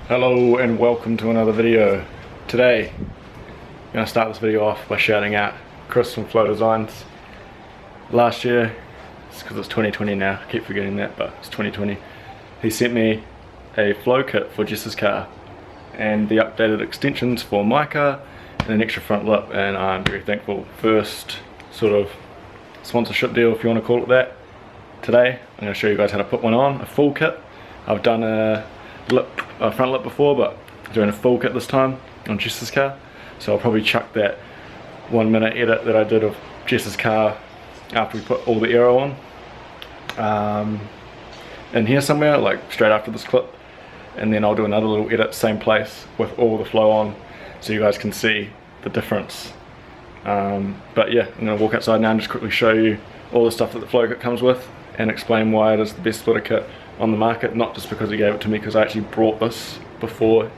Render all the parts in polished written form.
Hello and welcome to another video. Today I'm going to start this video off by shouting out Chris from Flow Designs. Last year, it's because it's 2020 now, I keep forgetting that, but it's 2020. He sent me a flow kit for Jess's car and the updated extensions for my car and an extra front lip, and I'm very thankful. First sort of sponsorship deal, if you want to call it that. Today I'm going to show you guys how to put one on, a full kit. I've done a front lip before, but doing a full kit this time on Jess's car, so I'll probably chuck that 1 minute edit that I did of Jess's car after we put all the aero on in here somewhere, like straight after this clip, and then I'll do another little edit same place with all the flow on so you guys can see the difference. But yeah, I'm going to walk outside now and just quickly show you all the stuff that the flow kit comes with and explain why it is the best splitter kit on the market, not just because he gave it to me, because I actually brought this before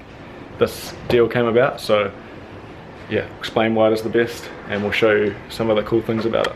this deal came about. So yeah, explain why it is the best, and we'll show you some of the cool things about it.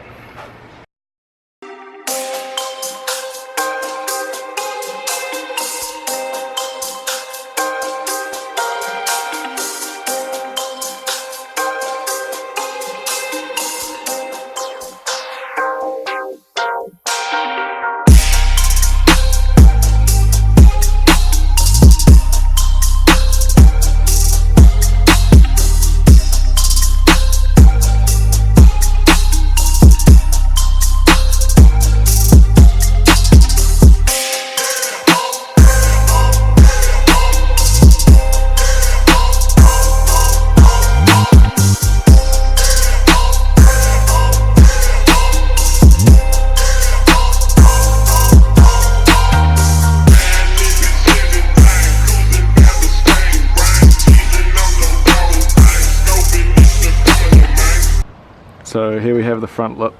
So here we have the front lip.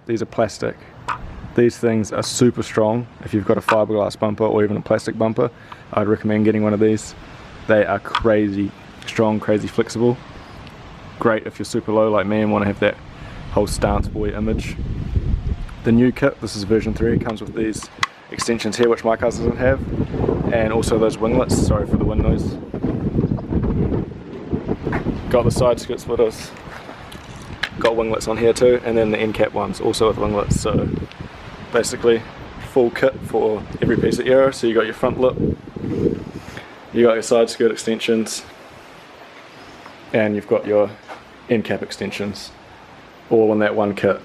These are plastic. These things are super strong. If you've got a fiberglass bumper or even a plastic bumper, I'd recommend getting one of these. They are crazy strong, crazy flexible. Great if you're super low like me and want to have that whole stance boy image. The new kit, this is version 3, comes with these extensions here, which my car doesn't have, and also those winglets. Sorry for the wind noise. Got the side skirt splitters. Got winglets on here too, and then the end cap ones also with winglets. So basically full kit for every piece of aero. So you got your front lip, you got your side skirt extensions, and you've got your end cap extensions, all in that one kit.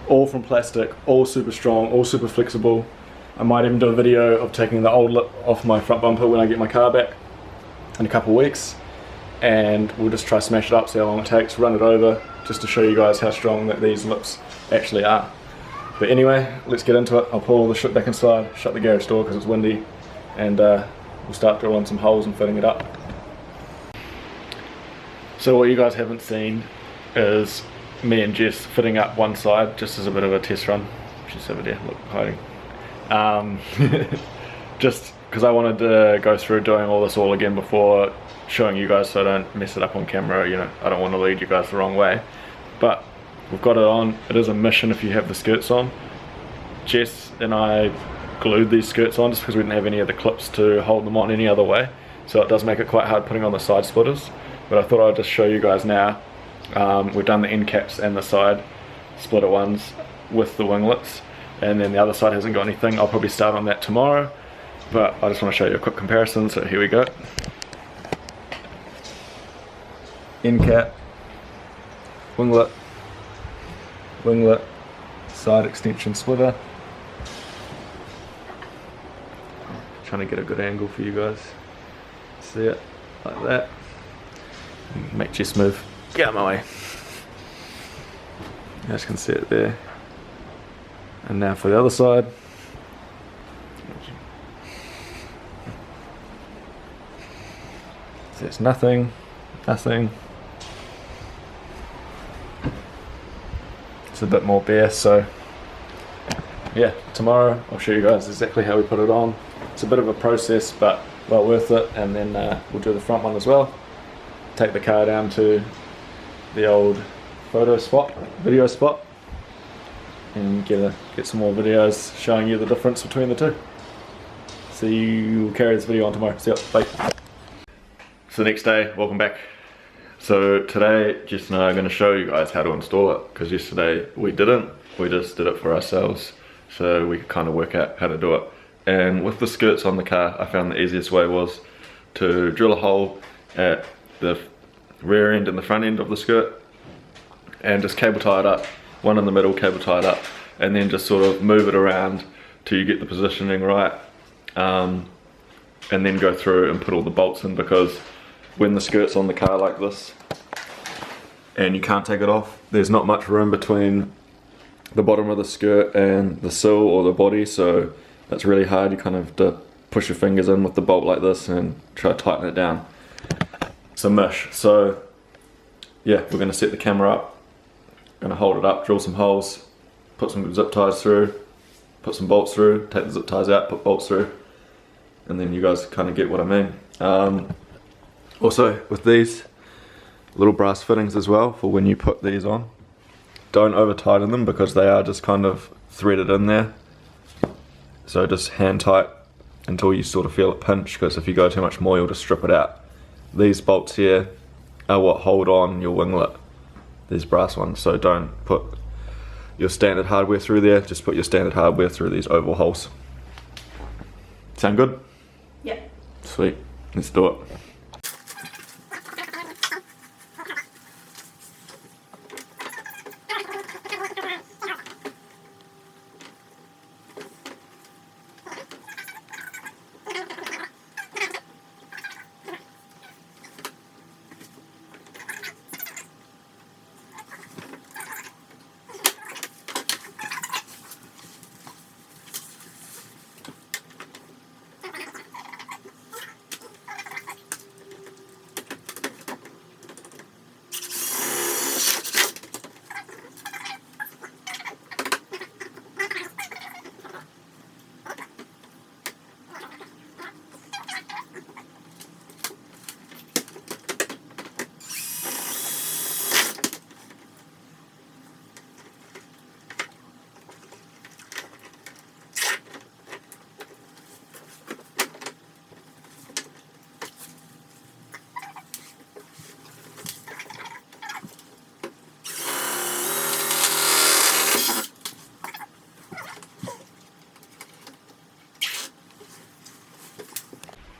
All from plastic, all super strong, all super flexible. I might even do a video of taking the old lip off my front bumper when I get my car back in a couple of weeks, and we'll just try to smash it up, see how long it takes, run it over, just to show you guys how strong that these lips actually are. But anyway, let's get into it. I'll pull all the shit back inside, shut the garage door because it's windy, and we'll start drilling some holes and fitting it up. So what you guys haven't seen is me and Jess fitting up one side, just as a bit of a test run. She's over there, look, hiding. Just because I wanted to go through doing all this all again before showing you guys, so I don't mess it up on camera. You know, I don't want to lead you guys the wrong way, but we've got it on. It is a mission if you have the skirts on. Jess and I glued these skirts on just because we didn't have any of the clips to hold them on any other way, so it does make it quite hard putting on the side splitters, but I thought I'd just show you guys now. We've done the end caps and the side splitter ones with the winglets, and then the other side hasn't got anything. I'll probably start on that tomorrow, but I just want to show you a quick comparison. So here we go. End cap, winglet, winglet, side extension splitter. Trying to get a good angle for you guys. See it like that. Make Jess move. Get out of my way. You guys can see it there. And now for the other side. So it's nothing, nothing. It's a bit more bare, so yeah, tomorrow I'll show you guys exactly how we put it on. It's a bit of a process, but well worth it, and then we'll do the front one as well. Take the car down to the old video spot, and get some more videos showing you the difference between the two. See you, carry this video on tomorrow. See ya, bye. So next day, welcome back. So today, Jess and I are going to show you guys how to install it, because yesterday we didn't. We just did it for ourselves, so we could kind of work out how to do it. And with the skirts on the car, I found the easiest way was to drill a hole at the rear end and the front end of the skirt and just cable tie it up, one in the middle, cable tie it up, and then just sort of move it around till you get the positioning right, and then go through and put all the bolts in, because when the skirt's on the car like this and you can't take it off, there's not much room between the bottom of the skirt and the sill or the body, so that's really hard. You kind of have to push your fingers in with the bolt like this and try to tighten it down. It's a mish. So yeah, we're going to set the camera up, going to hold it up, drill some holes, put some zip ties through, put some bolts through, take the zip ties out, put bolts through, and then you guys kind of get what I mean. Also with these little brass fittings as well, for when you put these on, don't over tighten them because they are just kind of threaded in there. So just hand tight until you sort of feel it pinch, because if you go too much more you'll just strip it out. These bolts here are what hold on your winglet, these brass ones, so don't put your standard hardware through there, just put your standard hardware through these oval holes. Sound good? Yeah. Sweet, let's do it.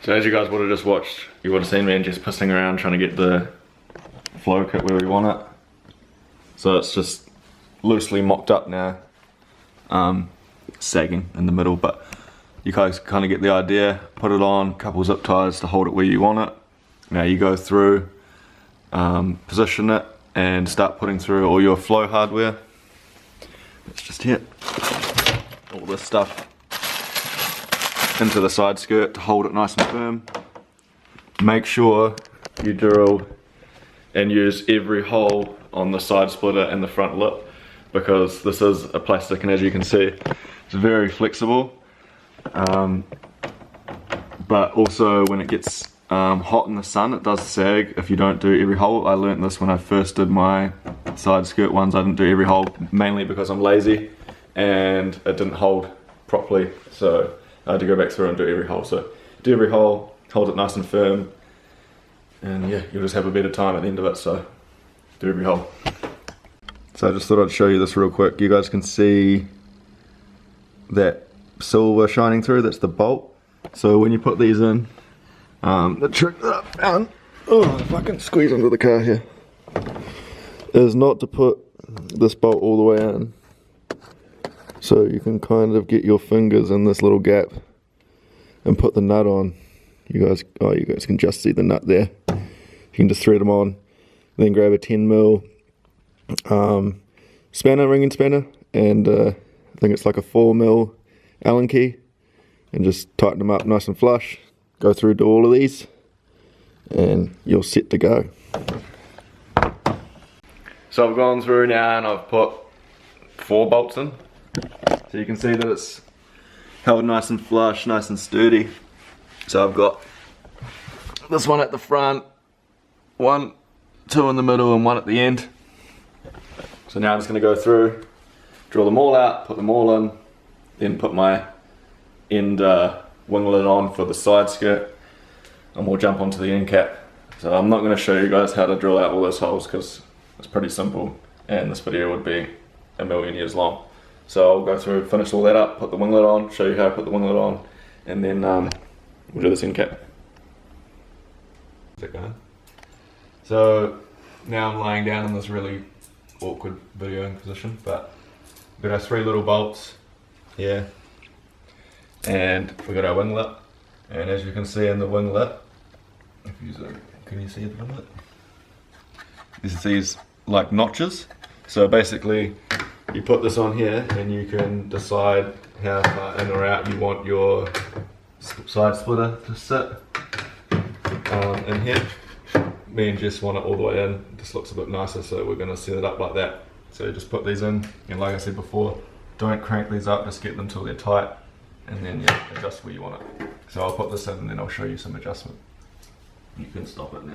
So as you guys would have just watched, you would have seen me just pissing around trying to get the flow kit where we want it. So it's just loosely mocked up now, sagging in the middle, but you guys kind of get the idea. Put it on, couple zip ties to hold it where you want it. Now you go through, position it, and start putting through all your flow hardware. It's just here, all this stuff into the side skirt to hold it nice and firm. Make sure you drill and use every hole on the side splitter and the front lip, because this is a plastic, and as you can see it's very flexible, but also when it gets hot in the sun it does sag if you don't do every hole. I learnt this when I first did my side skirt ones. I didn't do every hole, mainly because I'm lazy and it didn't hold properly, so I had to go back through and do every hole. So do every hole, hold it nice and firm, and yeah, you'll just have a better time at the end of it, so do every hole. So I just thought I'd show you this real quick. You guys can see that silver shining through, that's the bolt. So when you put these in, the trick that I found, oh, if I can squeeze under the car here, is not to put this bolt all the way in. So you can kind of get your fingers in this little gap and put the nut on. You guys can just see the nut there. You can just thread them on, then grab a 10mm spanner, ring and spanner, and I think it's like a 4mm Allen key, and just tighten them up nice and flush. Go through to all of these and you're set to go. So I've gone through now and I've put 4 bolts in. So you can see that it's held nice and flush, nice and sturdy. So I've got this one at the front, 1, 2 in the middle, and 1 at the end. So now I'm just going to go through, drill them all out, put them all in, then put my end winglet on for the side skirt, and we'll jump onto the end cap. So I'm not going to show you guys how to drill out all those holes because it's pretty simple and this video would be a million years long. So I'll go through, finish all that up, put the winglet on, show you how to put the winglet on, and then we'll do this end cap. Is that going? So now I'm lying down in this really awkward videoing position, but we've got our 3 little bolts here, and we've got our winglet, and as you can see in the winglet, if you zoom, can you see the winglet? There's these like notches, so basically you put this on here and you can decide how far in or out you want your side splitter to sit in here. Me and Jess want it all the way in, it just looks a bit nicer, so we're going to set it up like that. So just put these in, and like I said before, don't crank these up, just get them till they're tight, and then yeah, adjust where you want it. So I'll put this in and then I'll show you some adjustment. You can stop it now.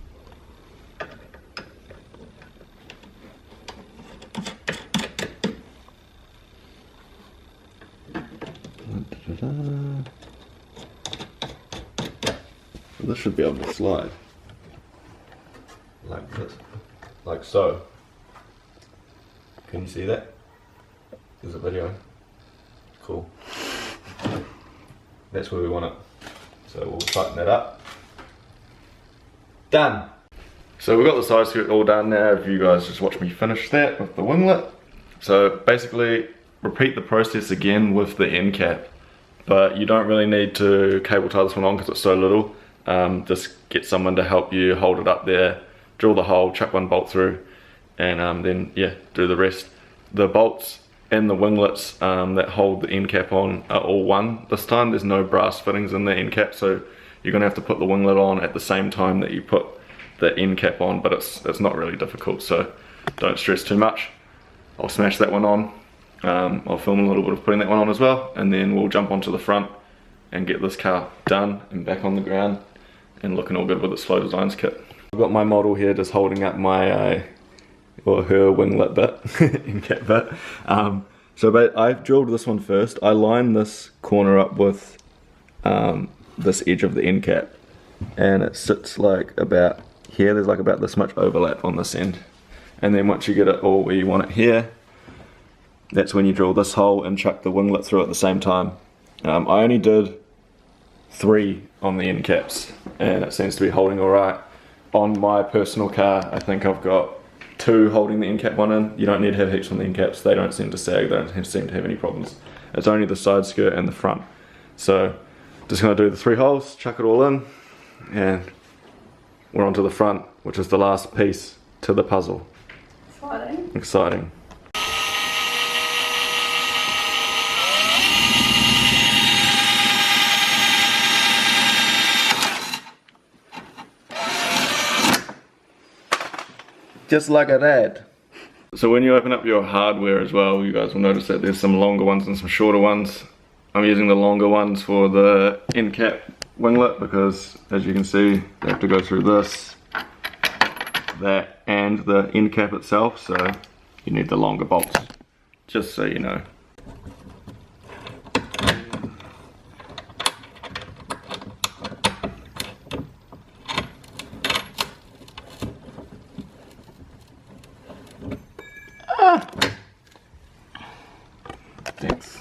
This should be able to slide like this, like so. Can you see that? There's a video. Cool. That's where we want it. So we'll tighten that up. Done. So we've got the side skirt all done now. If you guys just watch me finish that with the winglet. So basically repeat the process again with the end cap, but you don't really need to cable tie this one on because it's so little. Just get someone to help you hold it up there, drill the hole, chuck 1 bolt through, and then yeah, do the rest. The bolts and the winglets that hold the end cap on are all one this time. There's no brass fittings in the end cap, so you're gonna have to put the winglet on at the same time that you put the end cap on, but it's not really difficult, so don't stress too much. I'll smash that one on. I'll film a little bit of putting that one on as well, and then we'll jump onto the front and get this car done and back on the ground and looking all good with its Flow Designs kit. I've got my model here just holding up my or her winglet bit, end cap bit. So I've drilled this one first. I lined this corner up with this edge of the end cap, and it sits like about here. There's like about this much overlap on this end, and then once you get it all where you want it here, that's when you drill this hole and chuck the winglet through at the same time. I only did 3 on the end caps, and it seems to be holding alright. On my personal car, I think I've got 2 holding the end cap one in. You don't need to have heaps on the end caps, they don't seem to sag, they don't seem to have any problems. It's only the side skirt and the front. So just gonna do the 3 holes, chuck it all in, and we're onto the front, which is the last piece to the puzzle. Exciting. Exciting. Just like that. So when you open up your hardware as well, you guys will notice that there's some longer ones and some shorter ones. I'm using the longer ones for the end cap winglet because, as you can see, they have to go through this, that, and the end cap itself, so you need the longer bolts, just so you know. Thanks.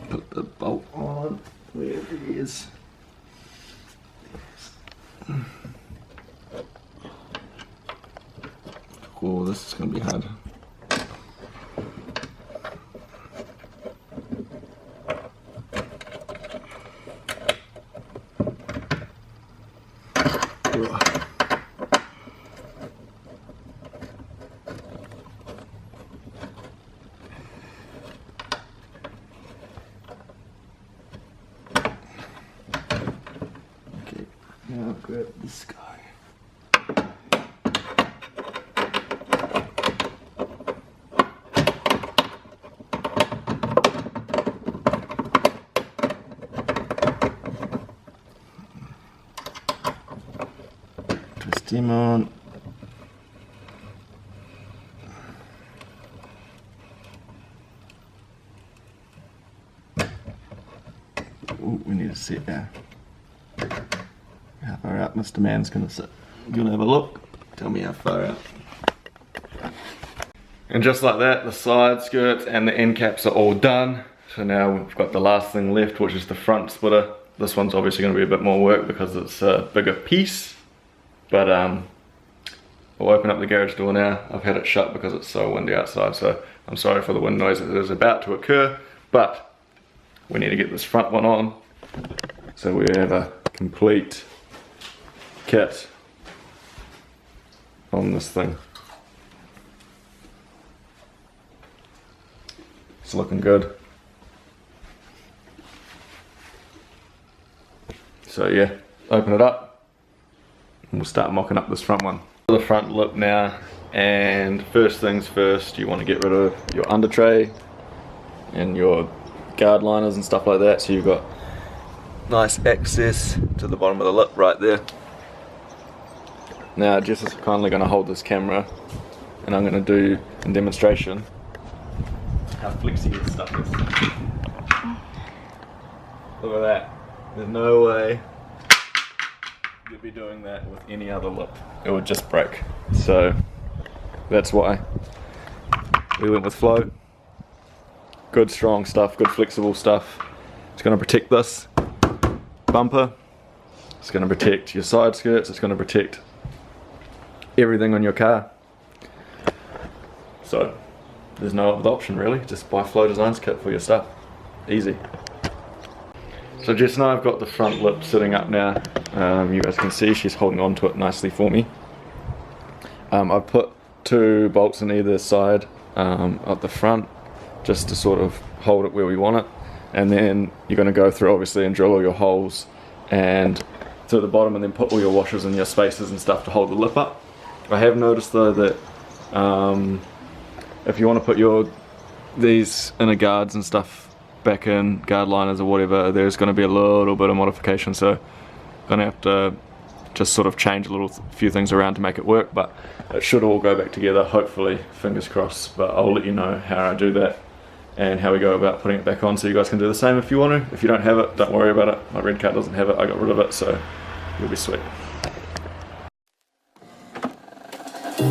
Put the bolt on where it is. Oh, this is gonna be hard. Now grab this guy. Twist him on. Ooh, we need to sit there. How far out Mr. Man's gonna sit? You wanna have a look? Tell me how far out. And just like that, the side skirts and the end caps are all done. So now we've got the last thing left, which is the front splitter. This one's obviously gonna be a bit more work because it's a bigger piece. But we'll open up the garage door now. I've had it shut because it's so windy outside, so I'm sorry for the wind noise that is about to occur, but we need to get this front one on. So we have a complete kit on this thing. It's looking good. So yeah, open it up and we'll start mocking up this front one. The front lip now, and first things first, you want to get rid of your under tray and your guard liners and stuff like that, so you've got nice access to the bottom of the lip right there. Now Jess is kindly going to hold this camera and I'm going to do a demonstration how flexy this stuff is. Look at that. There's no way you'd be doing that with any other lip. It would just break. So that's why we went with Flow. Good strong stuff, good flexible stuff. It's going to protect this bumper. It's going to protect your side skirts. It's going to protect everything on your car. So there's no other option really. Just buy Flow Designs kit for your stuff. Easy. So Jess and I have got the front lip sitting up now. You guys can see she's holding on to it nicely for me. I've put 2 bolts in either side at the front just to sort of hold it where we want it. And then you're going to go through obviously and drill all your holes and to the bottom and then put all your washers and your spacers and stuff to hold the lip up. I have noticed though that if you want to put these inner guards and stuff back in, guard liners or whatever, there's going to be a little bit of modification, so going to have to just sort of change a few things around to make it work, but it should all go back together, hopefully, fingers crossed. But I'll let you know how I do that and how we go about putting it back on, so you guys can do the same if you want to. If you don't have it, don't worry about it. My red card doesn't have it, I got rid of it, so you'll be sweet.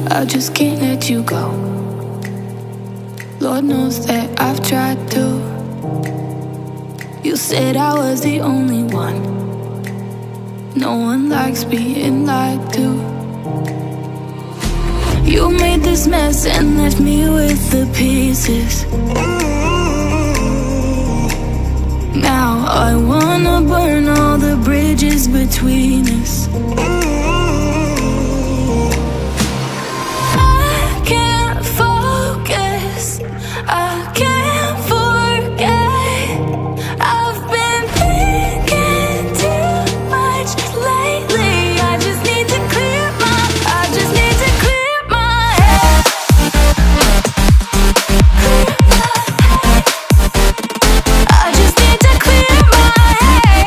I just can't let you go. Lord knows that I've tried to. You said I was the only one. No one likes being lied to. You made this mess and left me with the pieces. Now I wanna burn all the bridges between us. I can't focus, I can't forget. I've been thinking too much lately. I just need to clear my head. I just need to clear my head.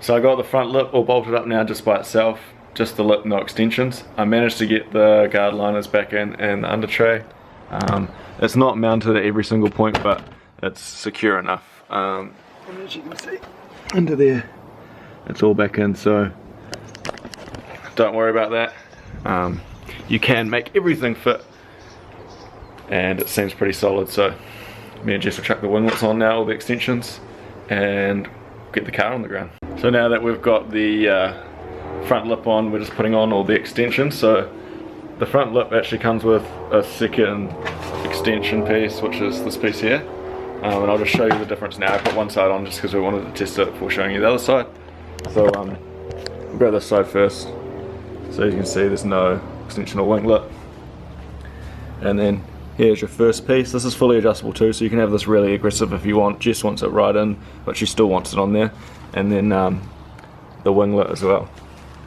So I got the front lip all bolted up now just by itself, just the lip, no extensions. I managed to get the guard liners back in and the under tray. It's not mounted at every single point, but it's secure enough. And as you can see, under there, it's all back in, so don't worry about that. You can make everything fit, and it seems pretty solid, so me and Jess will chuck the winglets on now, all the extensions, and get the car on the ground. So now that we've got the front lip on, we're just putting on all the extensions. So the front lip actually comes with a second extension piece, which is this piece here, and I'll just show you the difference now. I put one side on just because we wanted to test it before showing you the other side. So we'll go this side first. So you can see there's no extension or winglet, and then here's your first piece. This is fully adjustable too, so you can have this really aggressive if you want. Jess wants it right in, but she still wants it on there. And then the winglet as well.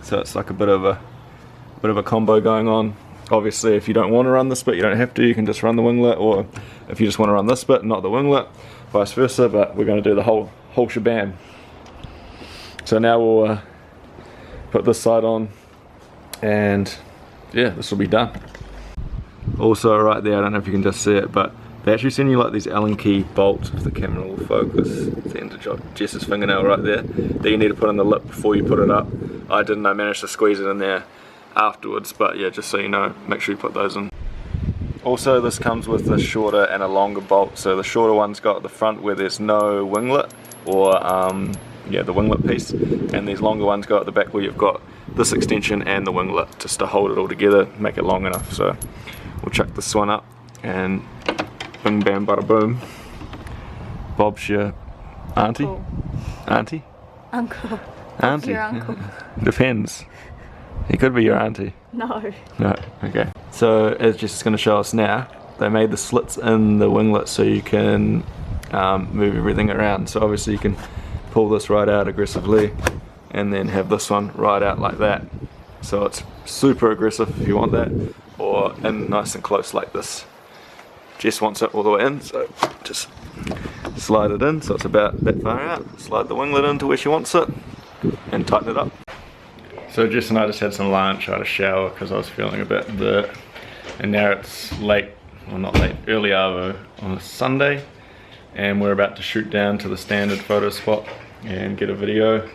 So it's like a bit of a combo going on. Obviously, if you don't want to run this bit, you don't have to. You can just run the winglet, or if you just want to run this bit, not the winglet, vice versa. But we're going to do the whole shebang. So now we'll put this side on, and yeah, this will be done. Also right there, I don't know if you can just see it, but they actually send you like these Allen key bolts, if the camera will focus. It's the end of Jess's fingernail right there, that you need to put in the lip before you put it up. I didn't, I managed to squeeze it in there afterwards, but yeah, just so you know, make sure you put those in. Also, this comes with a shorter and a longer bolt. So the shorter one's got the front where there's no winglet, or yeah, the winglet piece, and these longer ones go at the back where you've got this extension and the winglet, just to hold it all together, make it long enough. So we'll chuck this one up, and bing bam bada boom. Bob's your auntie? Uncle. Auntie? Uncle. Auntie? Your uncle. Depends. He could be your auntie. No. No, okay. So as Jess is going to show us now, they made the slits in the winglet so you can move everything around. So obviously you can pull this right out aggressively, and then have this one right out like that. So it's super aggressive if you want that, or in nice and close like this. Jess wants it all the way in, so just slide it in so it's about that far out. Slide the winglet into where she wants it, and tighten it up. So Jess and I just had some lunch, I had a shower because I was feeling a bit burnt, and now it's late, well not late, early arvo on a Sunday, and we're about to shoot down to the standard photo spot and get a video,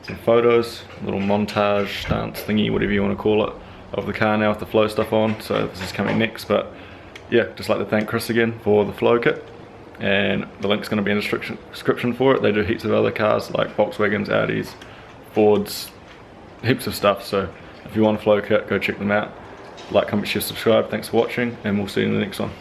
some photos, a little montage, stance thingy, whatever you want to call it, of the car now with the flow stuff on. So this is coming next, but yeah, just like to thank Chris again for the flow kit, and the link's going to be in the description for it. They do heaps of other cars like Volkswagens, Audis, Fords, heaps of stuff. So if you want a flow kit, go check them out. Like, comment, share, subscribe. Thanks for watching, and we'll see you in the next one.